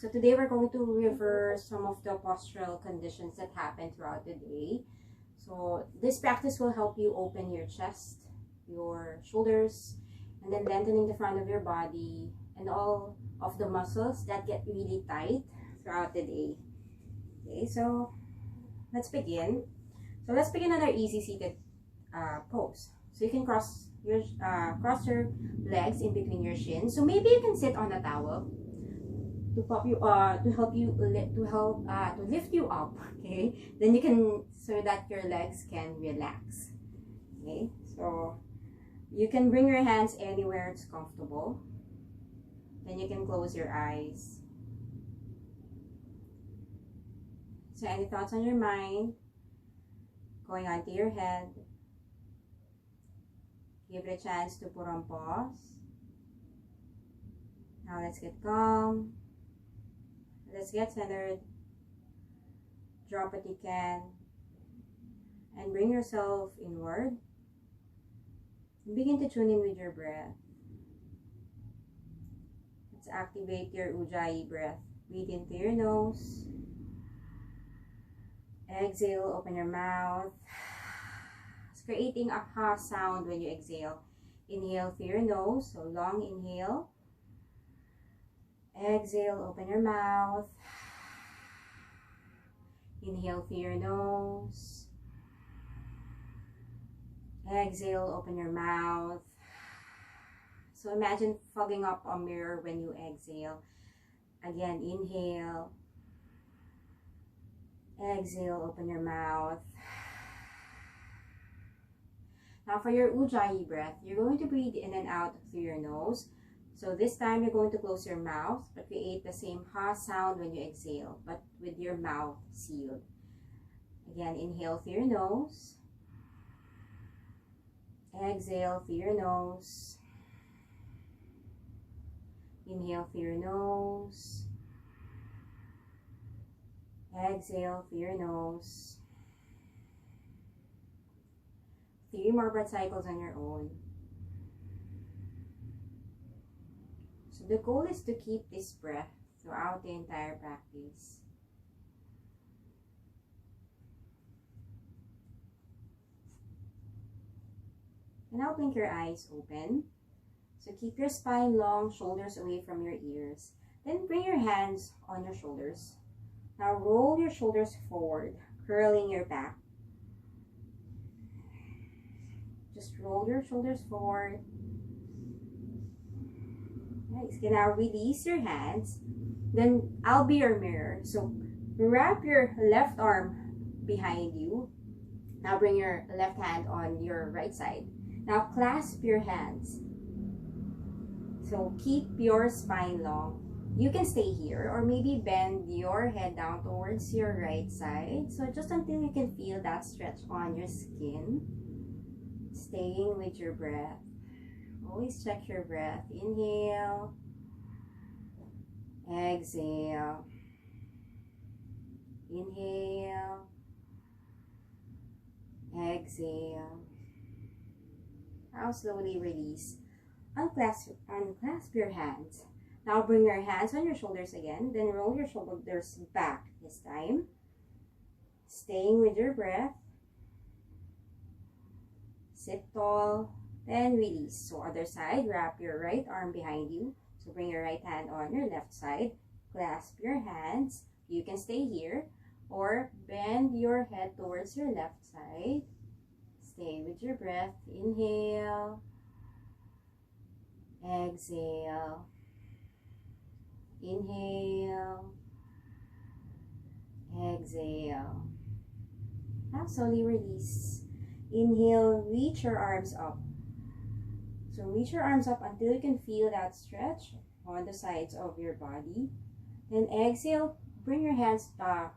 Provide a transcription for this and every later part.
So today we're going to reverse some of the postural conditions that happen throughout the day. So this practice will help you open your chest, your shoulders, and then lengthening the front of your body and all of the muscles that get really tight throughout the day. Okay, so let's begin. So let's begin on our easy seated pose. So you can cross your legs in between your shins. So maybe you can sit on a towel to lift you up. Okay, then you can, so that your legs can relax. Okay, so you can bring your hands anywhere it's comfortable. Then you can close your eyes. So any thoughts on your mind going on to your head, give it a chance to put on pause. Now let's get calm. Let's get centered. Drop what you can. And bring yourself inward. Begin to tune in with your breath. Let's activate your Ujjayi breath. Breathe into your nose. Exhale, open your mouth. It's creating a ha sound when you exhale. Inhale through your nose, so long inhale. Exhale, open your mouth. Inhale through your nose. Exhale, open your mouth. So imagine fogging up a mirror when you exhale. Again, inhale. Exhale, open your mouth. Now for your Ujjayi breath, you're going to breathe in and out through your nose. So this time you're going to close your mouth, but create the same ha sound when you exhale, but with your mouth sealed. Again, inhale through your nose. Exhale through your nose. Inhale through your nose. Exhale through your nose. 3 more breath cycles on your own. So the goal is to keep this breath throughout the entire practice. And now blink your eyes open. So keep your spine long, shoulders away from your ears. Then bring your hands on your shoulders. Now roll your shoulders forward, curling your back. Just roll your shoulders forward. Nice. You can now release your hands. Then I'll be your mirror. So wrap your left arm behind you. Now bring your left hand on your right side. Now clasp your hands. So keep your spine long. You can stay here or maybe bend your head down towards your right side. So just until you can feel that stretch on your skin. Staying with your breath. Always check your breath. Inhale. Exhale. Inhale. Exhale. Now slowly release. Unclasp your hands. Now bring your hands on your shoulders again. Then roll your shoulders back this time. Staying with your breath. Sit tall. Then release. So other side, wrap your right arm behind you. So bring your right hand on your left side. Clasp your hands. You can stay here. Or bend your head towards your left side. Stay with your breath. Inhale. Exhale. Inhale. Exhale. Now slowly release. Inhale, reach your arms up. So reach your arms up until you can feel that stretch on the sides of your body. Then exhale, bring your hands back.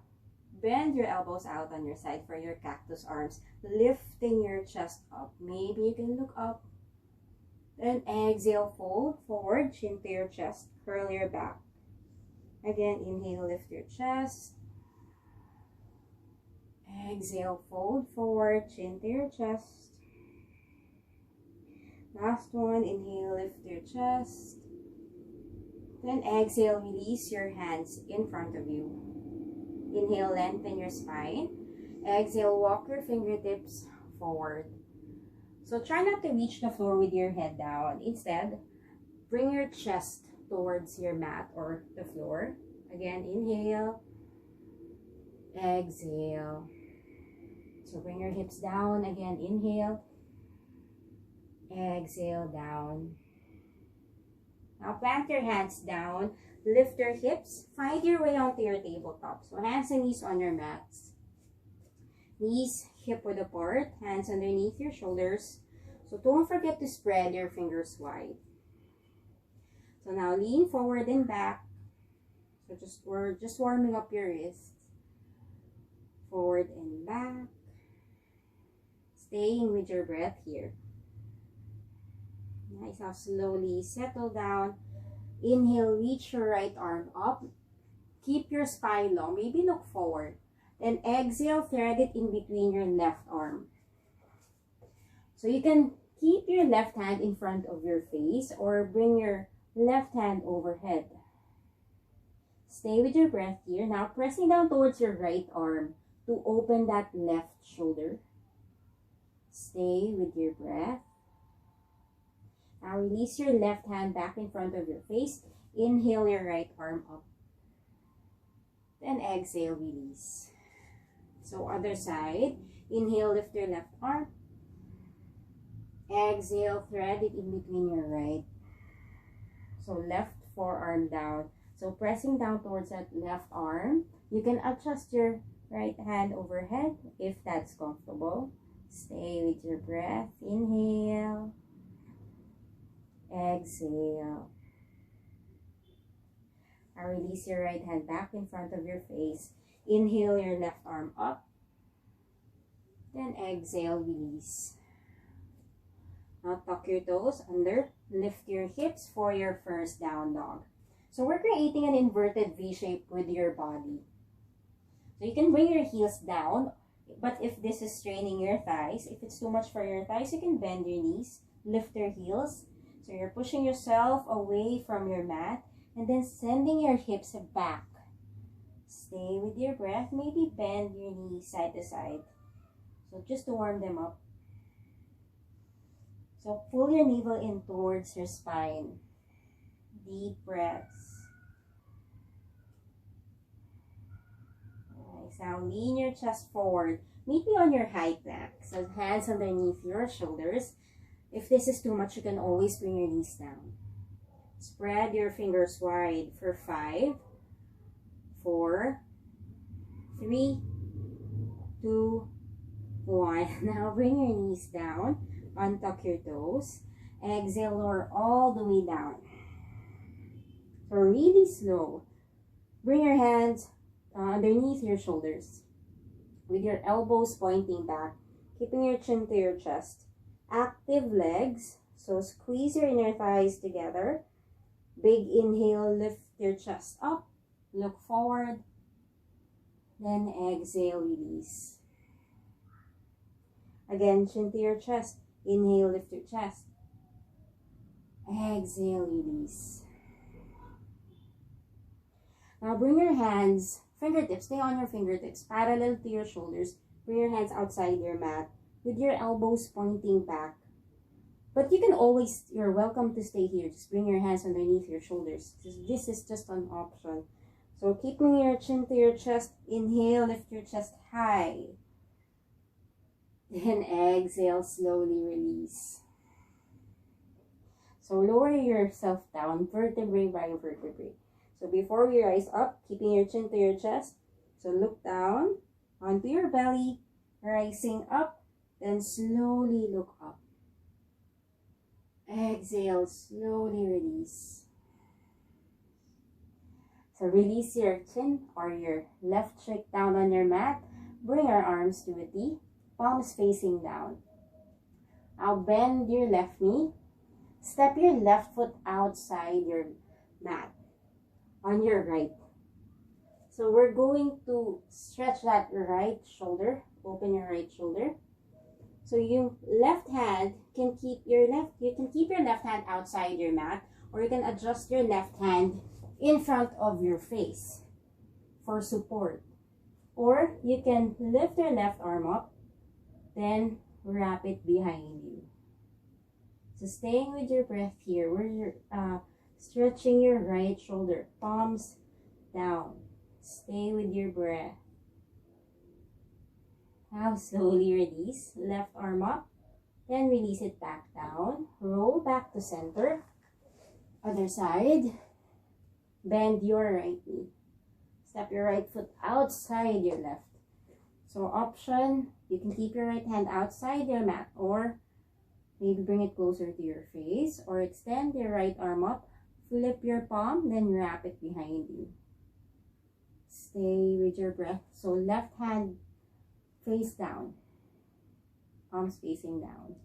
Bend your elbows out on your side for your cactus arms, lifting your chest up. Maybe you can look up. Then exhale, fold forward, chin to your chest, curl your back. Again, inhale, lift your chest. Exhale, fold forward, chin to your chest. Last one, inhale, lift your chest. Then exhale, release your hands in front of you. Inhale, lengthen your spine. Exhale, walk your fingertips forward. So try not to reach the floor with your head down. Instead, bring your chest towards your mat or the floor. Again, inhale. Exhale. So bring your hips down. Again, inhale. Exhale, down. Now plant your hands down. Lift your hips. Find your way onto your tabletop. So hands and knees on your mats. Knees hip width apart. Hands underneath your shoulders. So don't forget to spread your fingers wide. So now lean forward and back. So we're just warming up your wrists. Forward and back. Staying with your breath here. Nice. Now slowly settle down. Inhale, reach your right arm up. Keep your spine long. Maybe look forward. Then exhale, thread it in between your left arm. So you can keep your left hand in front of your face or bring your left hand overhead. Stay with your breath here. Now pressing down towards your right arm to open that left shoulder. Stay with your breath. Now release your left hand back in front of your face. Inhale your right arm up. Then exhale, release. So other side. Inhale, lift your left arm. Exhale, thread it in between your right. So left forearm down. So pressing down towards that left arm. You can adjust your right hand overhead if that's comfortable. Stay with your breath. Inhale. Exhale. Now release your right hand back in front of your face. Inhale your left arm up. Then exhale, release. Now tuck your toes under. Lift your hips for your first down dog. So we're creating an inverted V shape with your body. So you can bring your heels down. But if this is straining your thighs, if it's too much for your thighs, you can bend your knees. Lift your heels. So you're pushing yourself away from your mat and then sending your hips back. Stay with your breath. Maybe bend your knees side to side. So just to warm them up. So pull your navel in towards your spine. Deep breaths. Nice. Now lean your chest forward. Meet me on your high plank. So hands underneath your shoulders. If this is too much, you can always bring your knees down. Spread your fingers wide for 5, 4, 3, 2, 1. Now bring your knees down. Untuck your toes. Exhale, lower all the way down. So really slow. Bring your hands underneath your shoulders. With your elbows pointing back. Keeping your chin to your chest. Active legs. So squeeze your inner thighs together. Big inhale, lift your chest up. Look forward. Then exhale, release. Again, chin to your chest. Inhale, lift your chest. Exhale, release. Now bring your hands, fingertips, stay on your fingertips, parallel to your shoulders. Bring your hands outside your mat with your elbows pointing back. But you can always, you're welcome to stay here. Just bring your hands underneath your shoulders. This is just an option. So keeping your chin to your chest. Inhale, lift your chest high. Then exhale, slowly release. So lower yourself down, vertebrae by vertebrae. So before we rise up, keeping your chin to your chest. So look down onto your belly, rising up, then slowly look up. Exhale, slowly release. So release your chin or your left cheek down on your mat. Bring your arms to a T, palms facing down. Now bend your left knee. Step your left foot outside your mat on your right. So we're going to stretch that right shoulder. Open your right shoulder. So you left hand can keep your left hand outside your mat, or you can adjust your left hand in front of your face for support. Or you can lift your left arm up, then wrap it behind you. So staying with your breath here, where you're stretching your right shoulder, palms down. Stay with your breath. Now slowly release, left arm up, then release it back down. Roll back to center. Other side. Bend your right knee. Step your right foot outside your left. So option, you can keep your right hand outside your mat, or maybe bring it closer to your face, or extend your right arm up, flip your palm, then wrap it behind you. Stay with your breath. So left hand face down, palms facing down.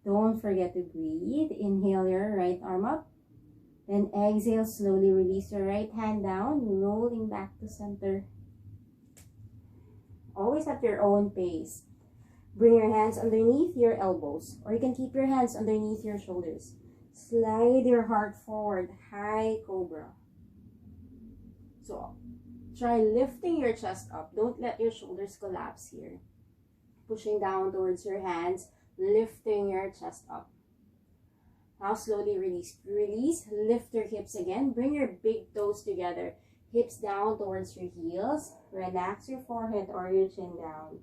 Don't forget to breathe. Inhale your right arm up, then exhale, slowly release your right hand down, rolling back to center. Always at your own pace. Bring your hands underneath your elbows, or you can keep your hands underneath your shoulders. Slide your heart forward, high cobra. So try lifting your chest up. Don't let your shoulders collapse here. Pushing down towards your hands, lifting your chest up. Now slowly release. Release, lift your hips again. Bring your big toes together. Hips down towards your heels. Relax your forehead or your chin down.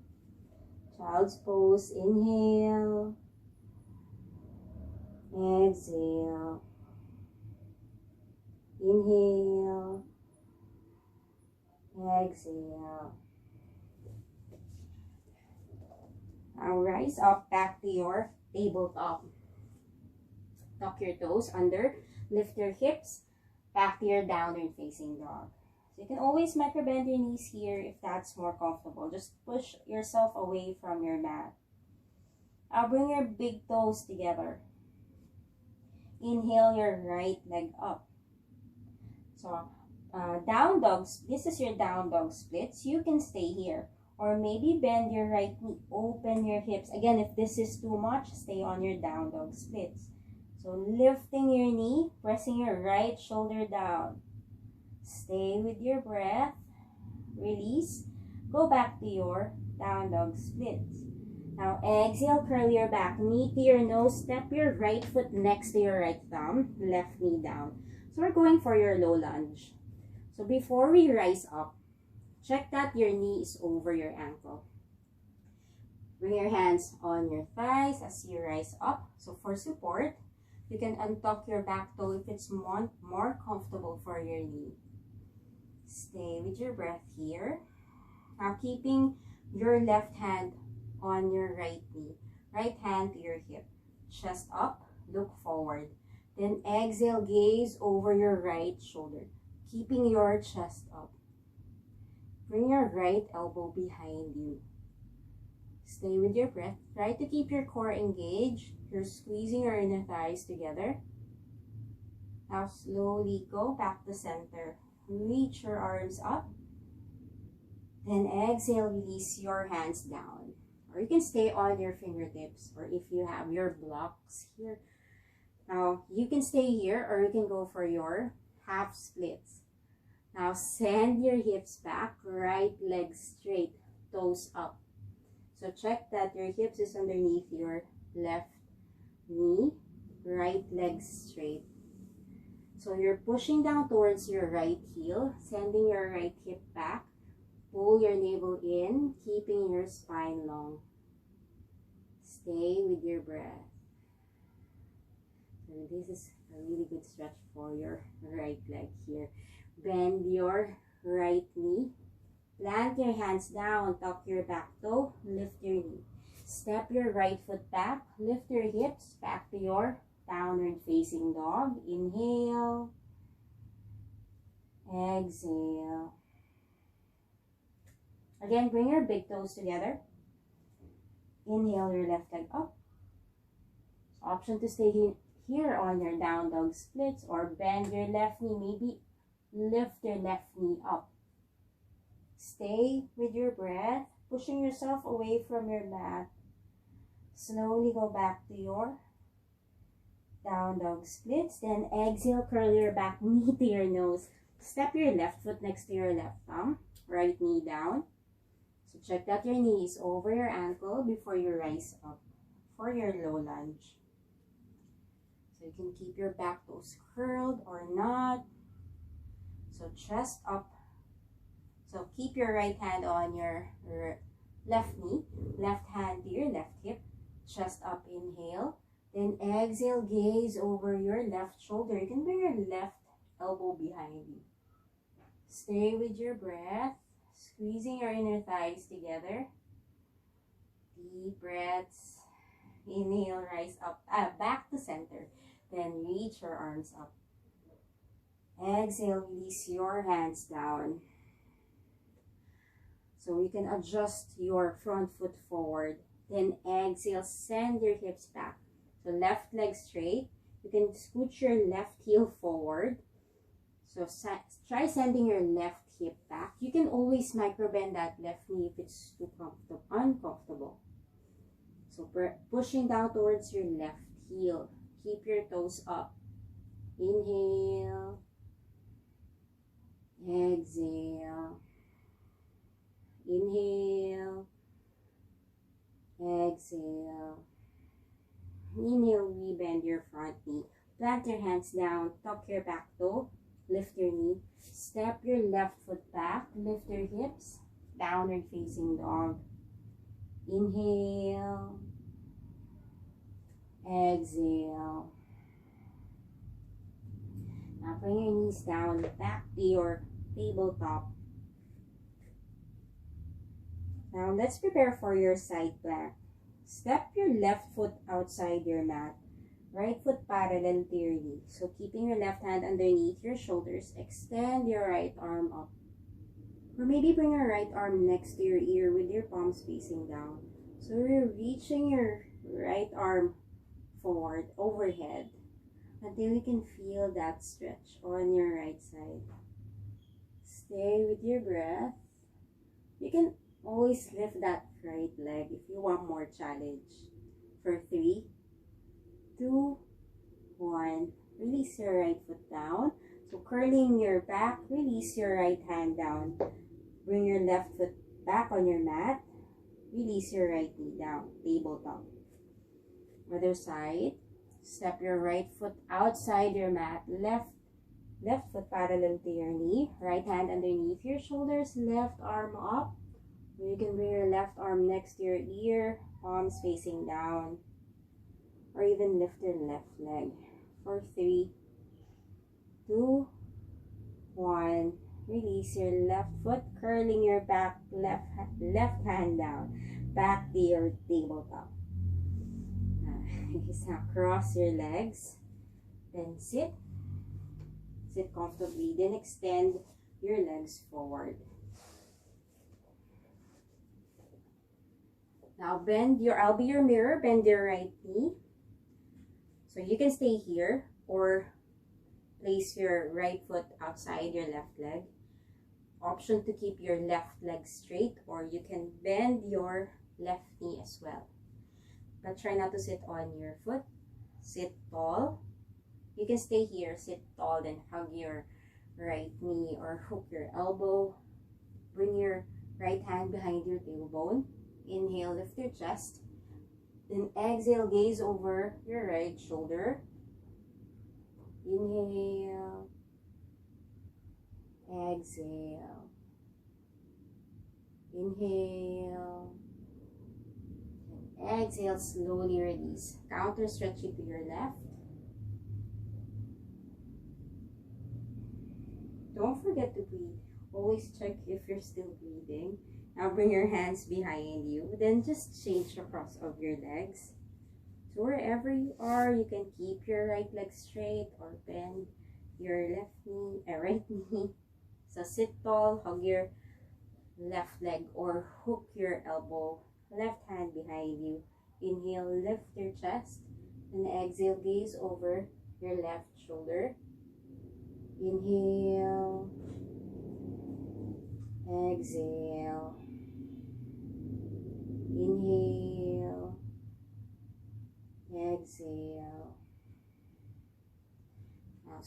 Child's pose. Inhale. Exhale. Inhale. Exhale. Now rise up back to your tabletop. Tuck your toes under, lift your hips, back to your downward facing dog. So you can always micro bend your knees here if that's more comfortable. Just push yourself away from your mat. Now bring your big toes together. Inhale your right leg up. So down dogs, this is your down dog splits. You can stay here. Or maybe bend your right knee, open your hips. Again, if this is too much, stay on your down dog splits. So lifting your knee, pressing your right shoulder down. Stay with your breath. Release. Go back to your down dog splits. Now exhale, curl your back, knee to your nose, step your right foot next to your right thumb, left knee down. So we're going for your low lunge. So before we rise up, check that your knee is over your ankle. Bring your hands on your thighs as you rise up. So for support, you can untuck your back toe if it's more comfortable for your knee. Stay with your breath here. Now keeping your left hand on your right knee. Right hand to your hip. Chest up, look forward. Then exhale, gaze over your right shoulder. Keeping your chest up. Bring your right elbow behind you. Stay with your breath. Try to keep your core engaged. You're squeezing your inner thighs together. Now slowly go back to center. Reach your arms up. Then exhale, release your hands down. Or you can stay on your fingertips. Or if you have your blocks here. Now you can stay here or you can go for your half splits. Now send your hips back. Right leg straight. Toes up. So check that your hips is underneath your left knee, right leg straight. So you're pushing down towards your right heel, sending your right hip back. Pull your navel in, keeping your spine long. Stay with your breath. So this is a really good stretch for your right leg here. Bend your right knee. Plant your hands down, tuck your back toe, lift your knee. Step your right foot back, lift your hips back to your downward facing dog. Inhale. Exhale. Again, bring your big toes together. Inhale your left leg up. Option to stay here on your down dog splits or bend your left knee, maybe lift your left knee up. Stay with your breath, pushing yourself away from your mat. Slowly go back to your Down dog splits. Then exhale, curl your back knee to your nose. Step your left foot next to your left thumb. Right knee down. So check that your knee is over your ankle before you rise up for your low lunge. So you can keep your back toes curled or not. So chest up. So keep your right hand on your left knee, left hand to your left hip, chest up, inhale. Then exhale, gaze over your left shoulder. You can bring your left elbow behind you. Stay with your breath, squeezing your inner thighs together. Deep breaths. Inhale, rise up, back to center. Then reach your arms up. Exhale, release your hands down. So you can adjust your front foot forward. Then exhale, send your hips back. So left leg straight. You can scooch your left heel forward. So try sending your left hip back. You can always micro-bend that left knee if it's too uncomfortable. So pushing down towards your left heel. Keep your toes up. Inhale. Exhale. Inhale. Exhale. Inhale, rebend your front knee. Plant your hands down. Tuck your back toe. Lift your knee. Step your left foot back. Lift your hips. Downward facing dog. Inhale. Exhale. Now bring your knees down. Back to your tabletop. Now let's prepare for your side plank. Step your left foot outside your mat. Right foot parallel to your knee. So keeping your left hand underneath your shoulders, extend your right arm up. Or maybe bring your right arm next to your ear with your palms facing down. So you're reaching your right arm forward, overhead, until you can feel that stretch on your right side. Stay with your breath. You can always lift that right leg if you want more challenge. For 3, 2, 1. Release your right foot down. So curling your back, release your right hand down. Bring your left foot back on your mat. Release your right knee down, tabletop. Other side. Step your right foot outside your mat. Left foot parallel to your knee. Right hand underneath your shoulders. Left arm up. You can bring your left arm next to your ear. Palms facing down. Or even lift your left leg. For 3, 2, 1. Release your left foot. Curling your back. Left hand down. Back to your tabletop. Now cross your legs. Then sit. Sit comfortably. Then extend your legs forward. Now I'll be your mirror. Bend your right knee. So you can stay here or place your right foot outside your left leg. Option to keep your left leg straight, or you can bend your left knee as well. But try not to sit on your foot. Sit tall. You can stay here, sit tall, then hug your right knee or hook your elbow. Bring your right hand behind your tailbone. Inhale, lift your chest. Then exhale, gaze over your right shoulder. Inhale. Exhale. Inhale. Exhale, slowly release. Counter stretching to your left. Don't forget to breathe. Always check if you're still breathing. Now bring your hands behind you. Then just change the cross of your legs. So wherever you are, you can keep your right leg straight or bend your right knee. So sit tall, hug your left leg or hook your elbow. Left hand behind you. Inhale, lift your chest. And exhale, gaze over your left shoulder. Inhale. Exhale. Inhale. Exhale.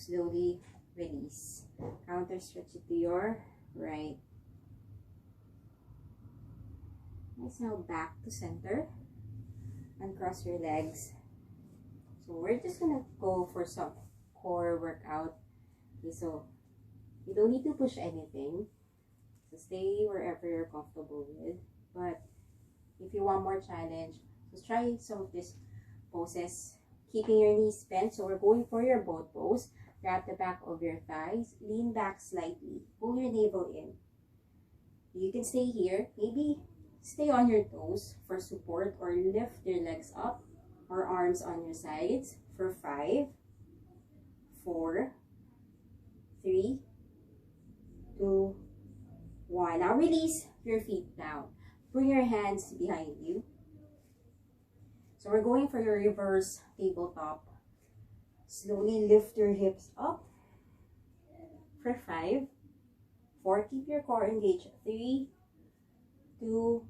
slowly release. Counter stretch it to your right. Nice. Now back to center. Uncross your legs. So we're just gonna go for some core workout. Okay, so you don't need to push anything. So stay wherever you're comfortable with. But if you want more challenge, just try some of these poses. Keeping your knees bent. So we're going for your boat pose. Grab the back of your thighs. Lean back slightly. Pull your navel in. You can stay here. Maybe stay on your toes for support, or lift your legs up or arms on your sides for 5, 4, 3, 2, 1. Now release your feet down. Bring your hands behind you. So we're going for your reverse tabletop. Slowly lift your hips up for 5, 4. Keep your core engaged. 3, 2,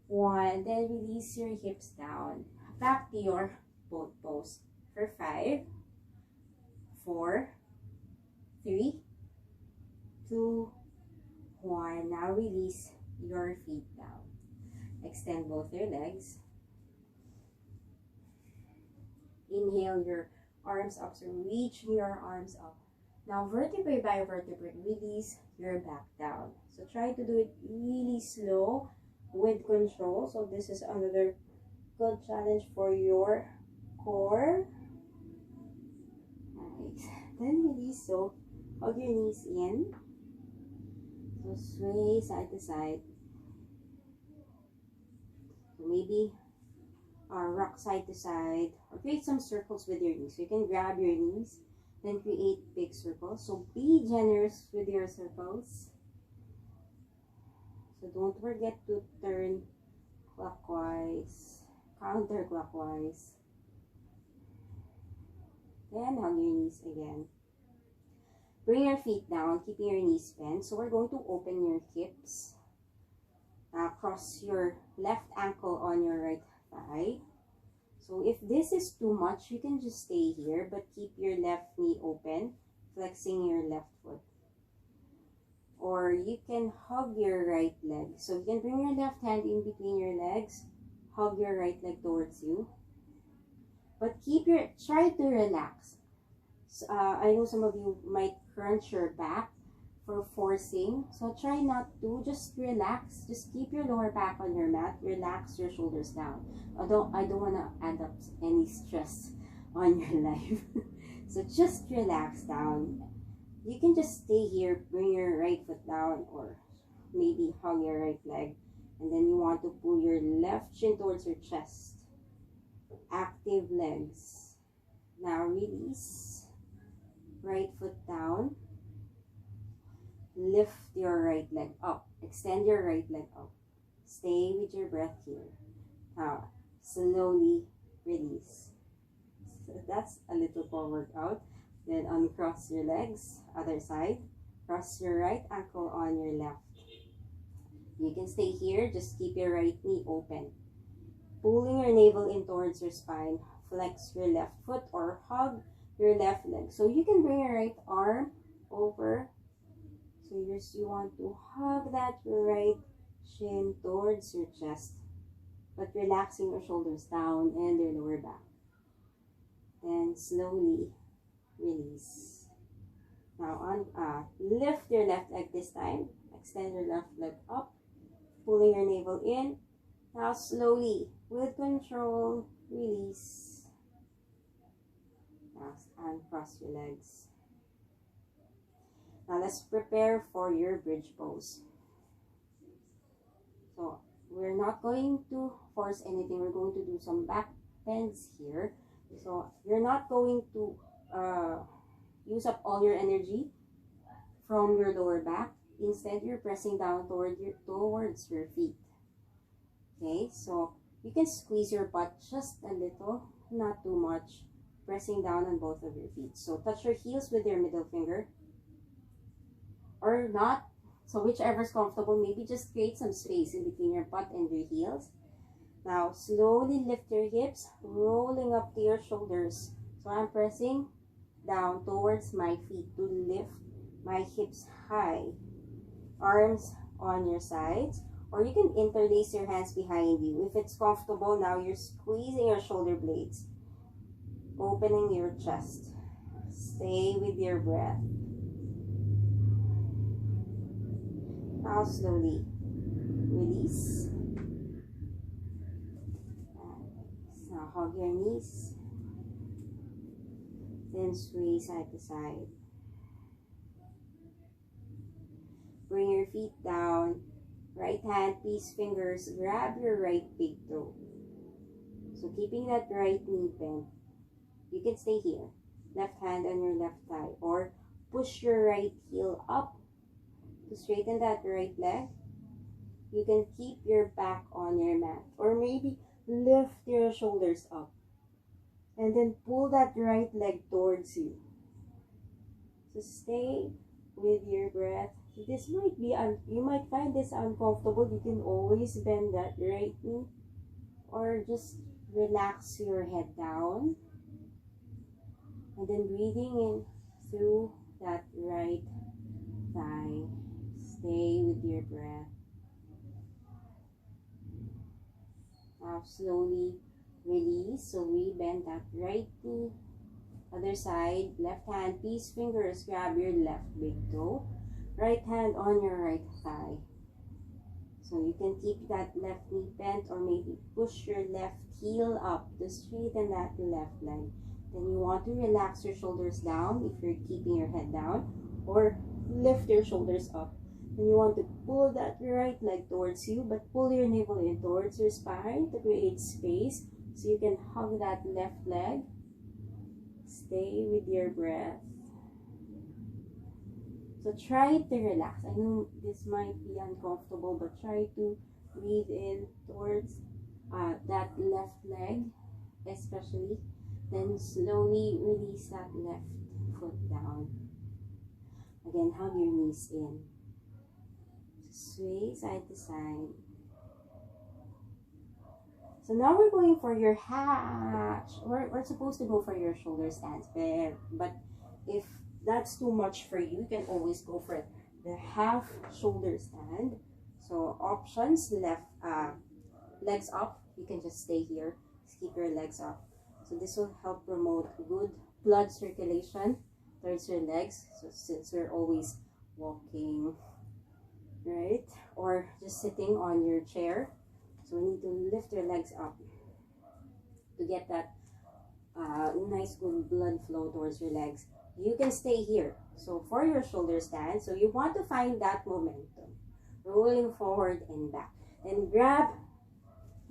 1. Then release your hips down. Back to your boat pose for 5, 4, 3, 2, 1. Now release your feet down. Extend both your legs. Inhale your arms up, so reach your arms up. Now vertebrae by vertebrae, release your back down. So try to do it really slow with control. So this is another good challenge for your core. Alright, then release. So hug your knees in. So sway side to side. So maybe rock side to side, or create some circles with your knees. So you can grab your knees, then create big circles. So be generous with your circles. So don't forget to turn clockwise, counterclockwise. Then hug your knees again. Bring your feet down, keeping your knees bent. So we're going to open your hips. Cross your left ankle on your right thigh. So if this is too much, you can just stay here, but keep your left knee open, flexing your left foot. Or you can hug your right leg. So you can bring your left hand in between your legs, hug your right leg towards you. But try to relax. So, I know some of you might crunch your back for forcing. So try not to, just relax. Just keep your lower back on your mat. Relax your shoulders down. I don't want to add up any stress on your life. So just relax down. You can just stay here, bring your right foot down, or maybe hug your right leg. And then you want to pull your left shin towards your chest. Active legs. Now release. Right foot down. Lift your right leg up. Extend your right leg up. Stay with your breath here. Now, slowly release. So that's a little core workout. Then uncross your legs, other side. Cross your right ankle on your left. You can stay here. Just keep your right knee open. Pulling your navel in towards your spine. Flex your left foot or hug your left leg. So you can bring your right arm over. So you want to hug that right shin towards your chest, but relaxing your shoulders down and your lower back. Then slowly release. Now lift your left leg this time. Extend your left leg up, pulling your navel in. Now slowly, with control, release. Now uncross your legs. Now let's prepare for your bridge pose. So we're not going to force anything. We're going to do some back bends here. So you're not going to use up all your energy from your lower back. Instead, you're pressing down towards your feet. Okay, so you can squeeze your butt just a little, not too much. Pressing down on both of your feet. So touch your heels with your middle finger. Or not, so whichever's comfortable. Maybe just create some space in between your butt and your heels. Now slowly lift your hips, rolling up to your shoulders. So I'm pressing down towards my feet to lift my hips high. Arms on your sides, or you can interlace your hands behind you. If it's comfortable, now you're squeezing your shoulder blades, opening your chest. Stay with your breath. Now slowly release. Now hug your knees. Then sway side to side. Bring your feet down. Right hand, peace fingers, grab your right big toe. So keeping that right knee bent. You can stay here. Left hand on your left thigh. Or push your right heel up to straighten that right leg. You can keep your back on your mat. Or maybe lift your shoulders up. And then pull that right leg towards you. So stay with your breath. This might be, you might find this uncomfortable. You can always bend that right knee. Or just relax your head down. And then breathing in through that right thigh. Stay with your breath. Now slowly release. So we bend that right knee. Other side, left hand, peace fingers, grab your left big toe. Right hand on your right thigh. So you can keep that left knee bent, or maybe push your left heel up to straighten that left leg. Then you want to relax your shoulders down if you're keeping your head down, or lift your shoulders up. Then you want to pull that right leg towards you, but pull your navel in towards your spine to create space so you can hug that left leg. Stay with your breath. So try to relax. I know this might be uncomfortable, but try to breathe in towards that left leg, especially. Then slowly release that left foot down. Again, hug your knees in. Sway side to side. So now we're going for your hatch. We're supposed to go for your shoulder stands, but if that's too much for you, you can always go for the half shoulder stand. So options, left legs up. You can just stay here. Just keep your legs up. So this will help promote good blood circulation towards your legs. So since we're always walking, right? Or just sitting on your chair. So we need to lift your legs up to get that nice good blood flow towards your legs. You can stay here. So for your shoulder stand, so you want to find that momentum. Rolling forward and back. Then grab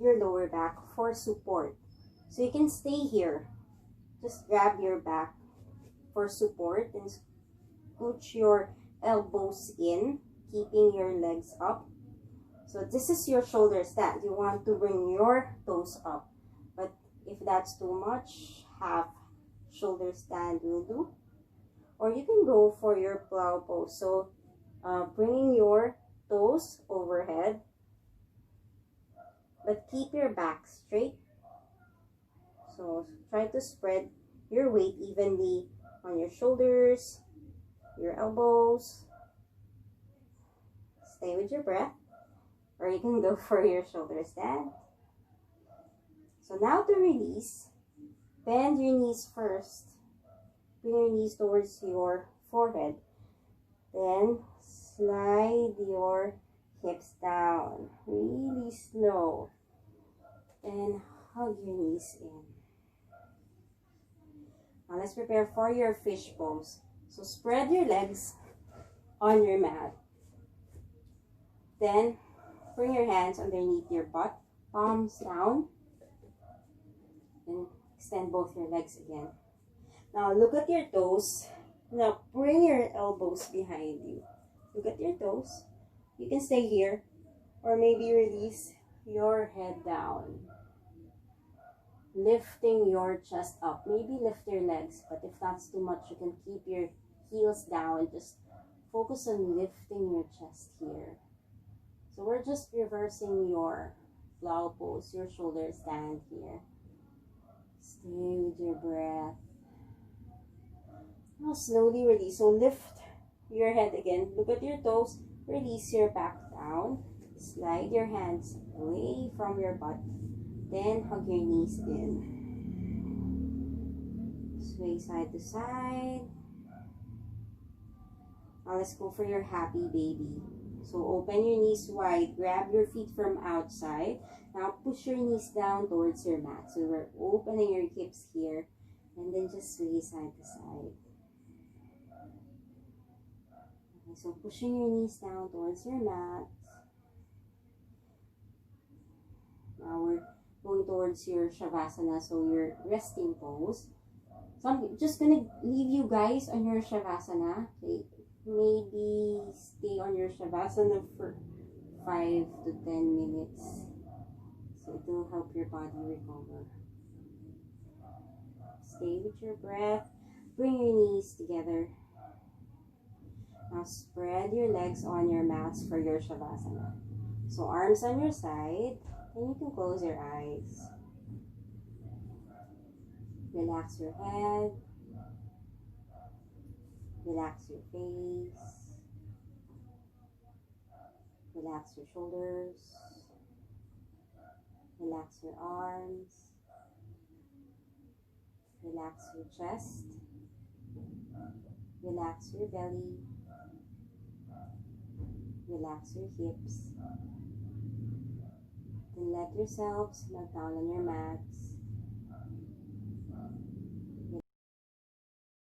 your lower back for support. So you can stay here. Just grab your back for support and scooch your elbows in, keeping your legs up. So this is your shoulder stand. You want to bring your toes up. But if that's too much, half shoulder stand will do. Or you can go for your plow pose. So bringing your toes overhead, but keep your back straight. So try to spread your weight evenly on your shoulders, your elbows. Stay with your breath. Or you can go for your shoulder stand. So now to release, bend your knees first. Bring your knees towards your forehead. Then slide your hips down. Really slow. And hug your knees in. Now let's prepare for your fish pose. So spread your legs on your mat. Then bring your hands underneath your butt, palms down, and extend both your legs again. Now look at your toes. Now bring your elbows behind you. Look at your toes. You can stay here, or maybe release your head down. Lifting your chest up. Maybe lift your legs, but if that's too much, you can keep your heels down. Just focus on lifting your chest here. So we're just reversing your plow pose, your shoulder stand here. Stay with your breath. Now slowly release. So lift your head again. Look at your toes. Release your back down. Slide your hands away from your butt. Then hug your knees in. Sway side to side. Now let's go for your happy baby. So open your knees wide. Grab your feet from outside. Now push your knees down towards your mat. So we're opening your hips here. And then just sway side to side. Okay, so pushing your knees down towards your mat. Now we're going towards your Shavasana, so your resting pose. So I'm just gonna leave you guys on your Shavasana. Okay, maybe stay on your Shavasana for 5 to 10 minutes. So it will help your body recover. Stay with your breath. Bring your knees together. Now spread your legs on your mats for your Shavasana. So arms on your side, and you can close your eyes. Relax your head. Relax your face. Relax your shoulders. Relax your arms. Relax your chest. Relax your belly. Relax your hips. Then let yourselves lie down on your mats.